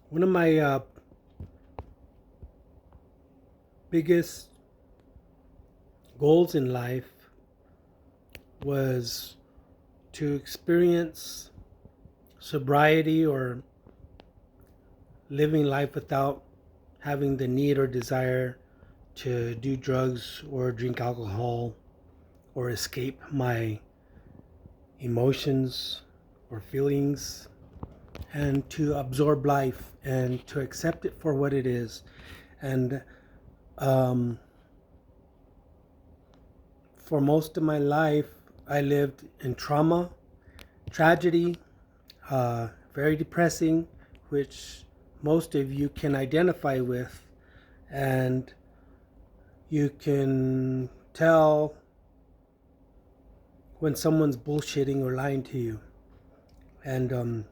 One of my biggest goals in life was to experience sobriety or living life without having the need or desire to do drugs or drink alcohol or escape my emotions or feelings, and to absorb life and to accept it for what it is. And um, for most of my life, I lived in trauma, tragedy, very depressing, which most of you can identify with. And you can tell when someone's bullshitting or lying to you. And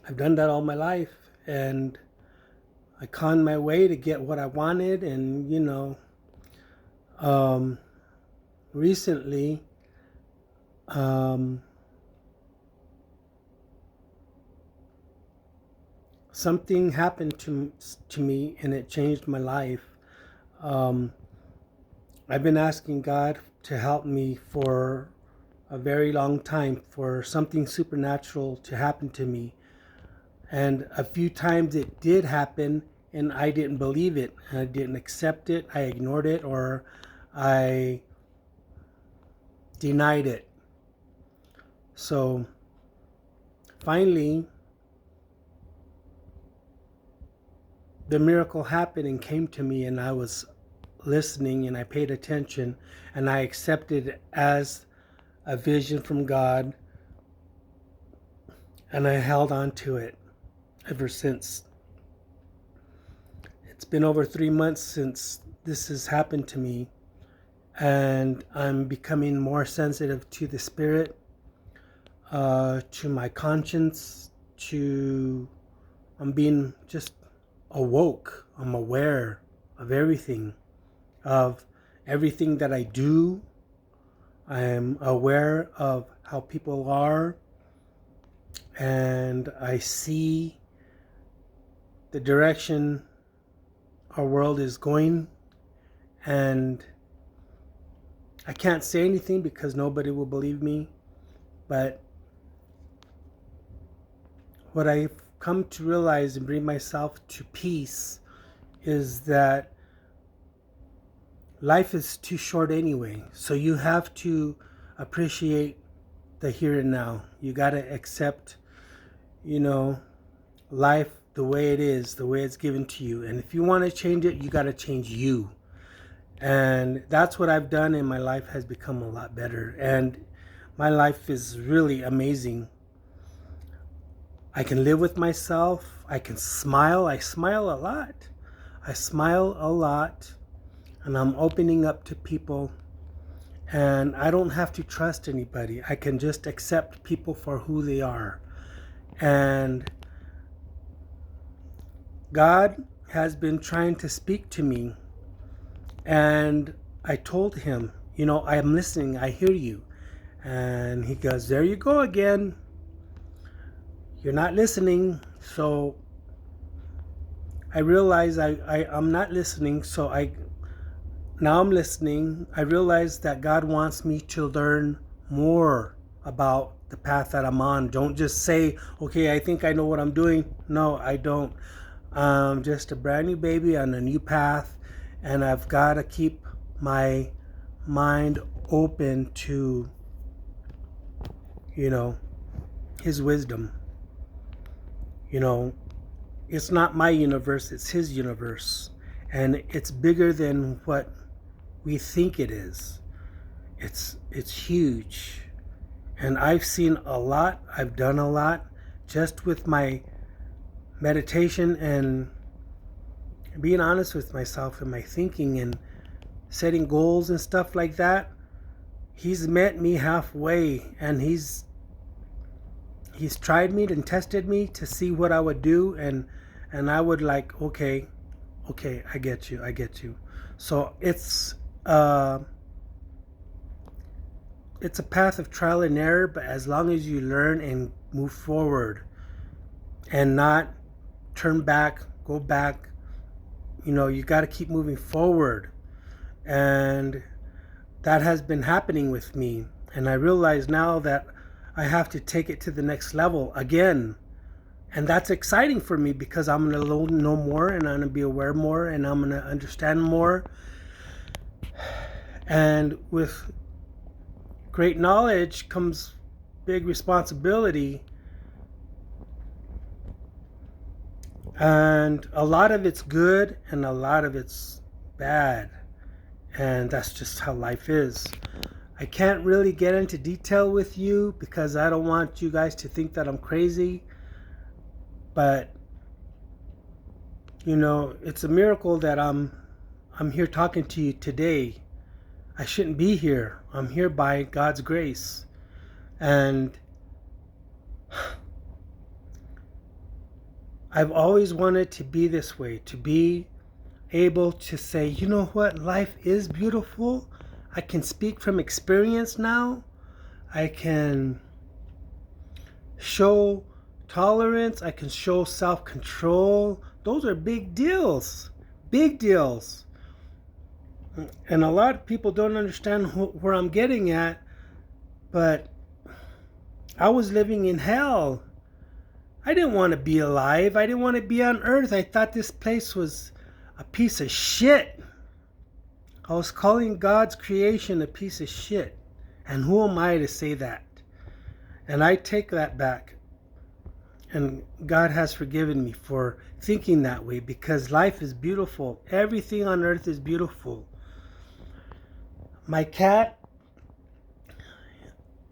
I've done that all my life. And I conned my way to get what I wanted. And, um, recently, um, something happened to me and it changed my life. Um, I've been asking God to help me for a very long time for something supernatural to happen to me. And a few times it did happen and I didn't believe it. I didn't accept it. I ignored it or I denied it. So finally, the miracle happened and came to me, and I was listening and I paid attention and I accepted it as a vision from God, and I held on to it ever since. It's been over 3 months since this has happened to me, and I'm becoming more sensitive to the spirit, to my conscience, to I'm being just awoke. I'm aware of of everything that I do. I am aware of how people are, and I see the direction our world is going. And I can't say anything because nobody will believe me, but what I've come to realize and bring myself to peace is that life is too short anyway. So you have to appreciate the here and now. You got to accept, you know, life the way it is, the way it's given to you. And if you want to change it, you got to change you. And that's what I've done, and my life has become a lot better. And my life is really amazing. I can live with myself. I can smile. I smile a lot. I smile a lot. And I'm opening up to people. And I don't have to trust anybody. I can just accept people for who they are. And God has been trying to speak to me. And I told him, I am listening. I hear you. And he goes, there you go again. You're not listening. So I realize I'm not listening. So now I'm listening. I realize that God wants me to learn more about the path that I'm on. Don't just say, okay, I think I know what I'm doing. No, I don't. I'm just a brand new baby on a new path, and I've got to keep my mind open to, his wisdom. It's not my universe, it's his universe. And it's bigger than what we think it is. It's huge. And I've seen a lot, I've done a lot just with my meditation and being honest with myself and my thinking and setting goals and stuff like that. He's met me halfway, and he's tried me and tested me to see what I would do, and I would like, okay, I get you. So it's a path of trial and error, but as long as you learn and move forward and not turn back, go back. You got to keep moving forward. And that has been happening with me. And I realize now that I have to take it to the next level again. And that's exciting for me because I'm going to know more, and I'm going to be aware more, and I'm going to understand more. And with great knowledge comes big responsibility. And a lot of it's good and a lot of it's bad. And that's just how life is. I can't really get into detail with you because I don't want you guys to think that I'm crazy. But, it's a miracle that I'm here talking to you today. I shouldn't be here. I'm here by God's grace. And I've always wanted to be this way, to be able to say, you know what, life is beautiful. I can speak from experience now. I can show tolerance. I can show self-control. Those are big deals. Big deals. And a lot of people don't understand where I'm getting at, but I was living in hell. I didn't want to be alive. I didn't want to be on earth. I thought this place was a piece of shit. I was calling God's creation a piece of shit. And who am I to say that? And I take that back. And God has forgiven me for thinking that way, because life is beautiful. Everything on earth is beautiful. My cat,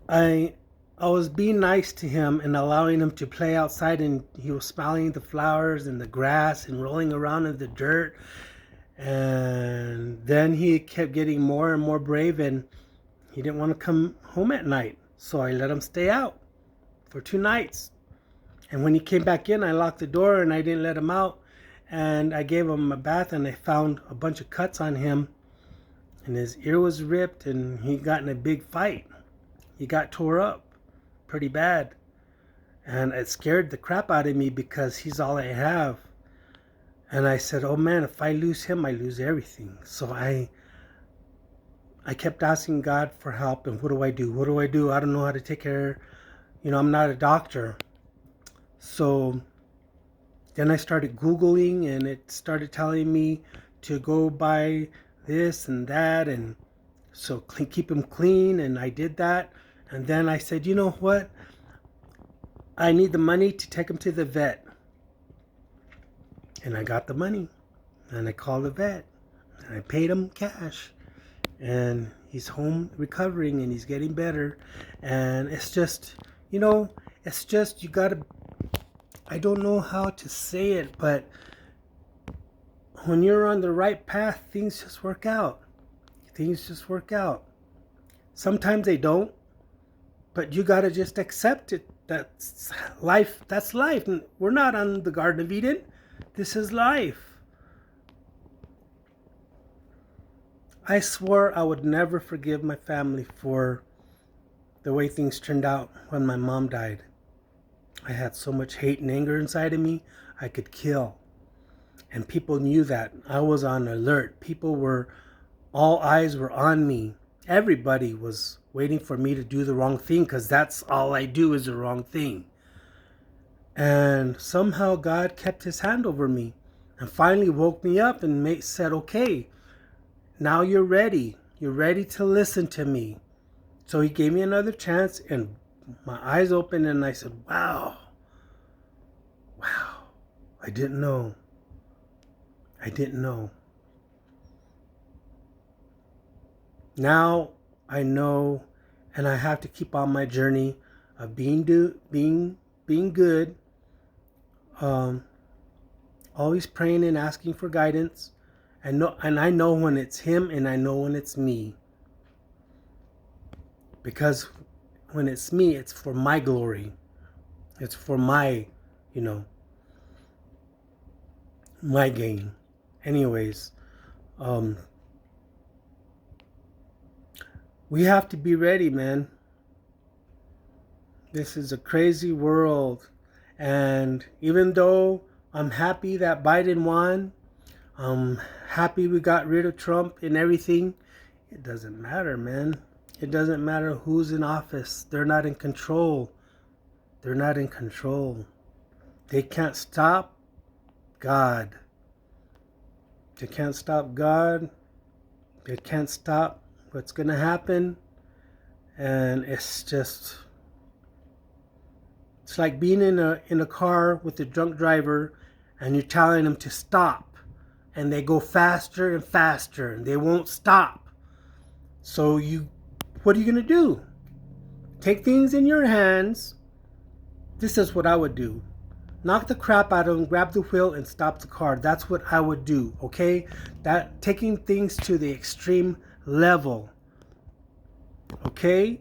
I was being nice to him and allowing him to play outside, and he was smelling the flowers and the grass and rolling around in the dirt. And then he kept getting more and more brave, and he didn't want to come home at night. So I let him stay out for 2 nights. And when he came back in, I locked the door and I didn't let him out. And I gave him a bath, and I found a bunch of cuts on him. And his ear was ripped, and he got in a big fight. He got tore up pretty bad. And it scared the crap out of me because he's all I have. And I said, oh man, if I lose him, I lose everything. So I kept asking God for help. And what do I do? What do I do? I don't know how to take care. I'm not a doctor. So then I started Googling, and it started telling me to go buy this and that. And so keep him clean. And I did that. And then I said, you know what? I need the money to take him to the vet. And I got the money. And I called the vet. And I paid him cash. And he's home recovering, and he's getting better. And it's just, you gotta, I don't know how to say it, but when you're on the right path, things just work out. Things just work out. Sometimes they don't, but you gotta just accept it. That's life. That's life. We're not on the Garden of Eden. This is life. I swore I would never forgive my family for the way things turned out when my mom died. I had so much hate and anger inside of me, I could kill. And people knew that. I was on alert. All eyes were on me. Everybody was waiting for me to do the wrong thing, because that's all I do is the wrong thing. And somehow God kept his hand over me and finally woke me up and said, okay, now you're ready. You're ready to listen to me. So he gave me another chance, and my eyes opened, and I said, wow, I didn't know. Now I know, and I have to keep on my journey of being good, always praying and asking for guidance, and I know when it's him, and I know when it's me. Because when it's me, it's for my glory. It's for my gain. Anyways, we have to be ready, man. This is a crazy world. And even though I'm happy that Biden won. I'm happy we got rid of Trump and everything. It doesn't matter, man. It doesn't matter who's in office. They're not in control. They're not in control. They can't stop God. They can't stop God. They can't stop what's going to happen. And it's like being in a car with a drunk driver and you're telling them to stop. And they go faster and faster and they won't stop. So what are you going to do? Take things in your hands. This is what I would do. Knock the crap out of them, grab the wheel, and stop the car. That's what I would do, okay? That taking things to the extreme level, okay?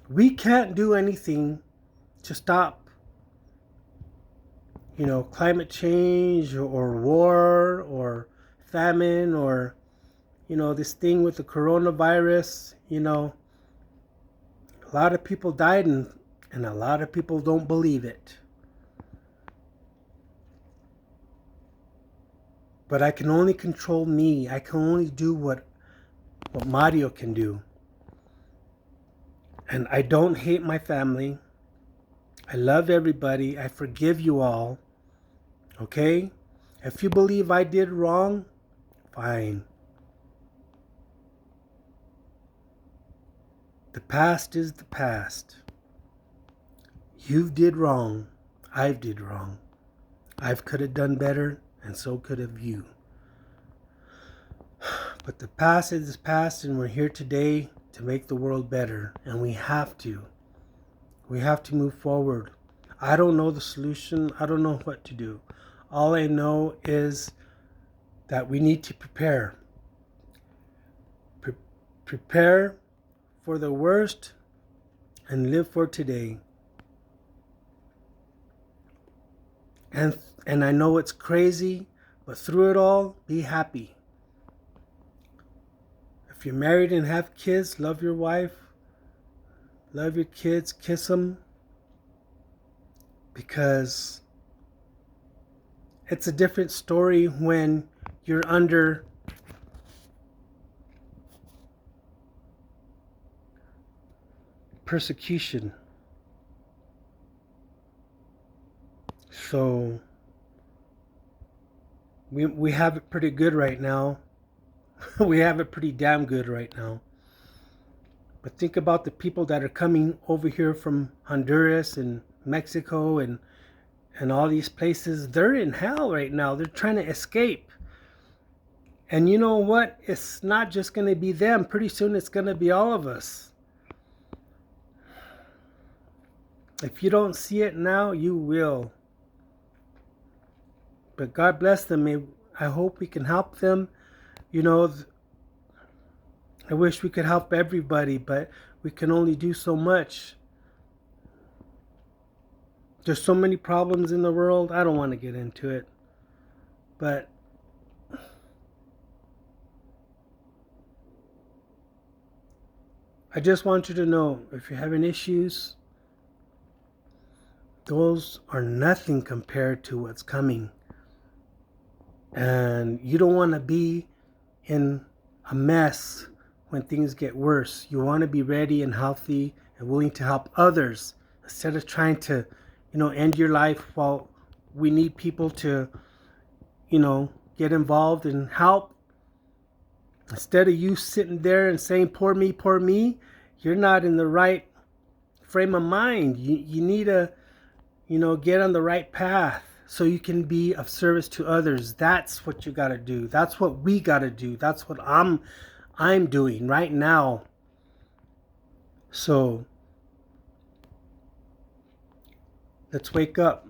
We can't do anything to stop, climate change or war or famine or, this thing with the coronavirus. A lot of people died and a lot of people don't believe it. But I can only control me. I can only do what Mario can do. And I don't hate my family. I love everybody. I forgive you all. Okay? If you believe I did wrong, fine. The past is the past. You did wrong. I did wrong. I could have done better. And so could have you. But the past is past, and we're here today to make the world better. And we have to. We have to move forward. I don't know the solution. I don't know what to do. All I know is that we need to prepare. Prepare for the worst and live for today. And I know it's crazy, but through it all, be happy. If you're married and have kids, love your wife. Love your kids, kiss them. Because it's a different story when you're under persecution. So we have it pretty good right now. We have it pretty damn good right now. But think about the people that are coming over here from Honduras and Mexico and all these places. They're in hell right now. They're trying to escape. And you know what? It's not just going to be them. Pretty soon it's going to be all of us. If you don't see it now, you will. But God bless them. I hope we can help them. I wish we could help everybody, but we can only do so much. There's so many problems in the world. I don't want to get into it. But I just want you to know, if you're having issues, those are nothing compared to what's coming. And you don't want to be in a mess when things get worse. You want to be ready and healthy and willing to help others instead of trying to, end your life while we need people to, get involved and help. Instead of you sitting there and saying, poor me, you're not in the right frame of mind. You need to, get on the right path so you can be of service to others. That's what you got to do. That's what we got to do. That's what I'm doing right now. So let's wake up.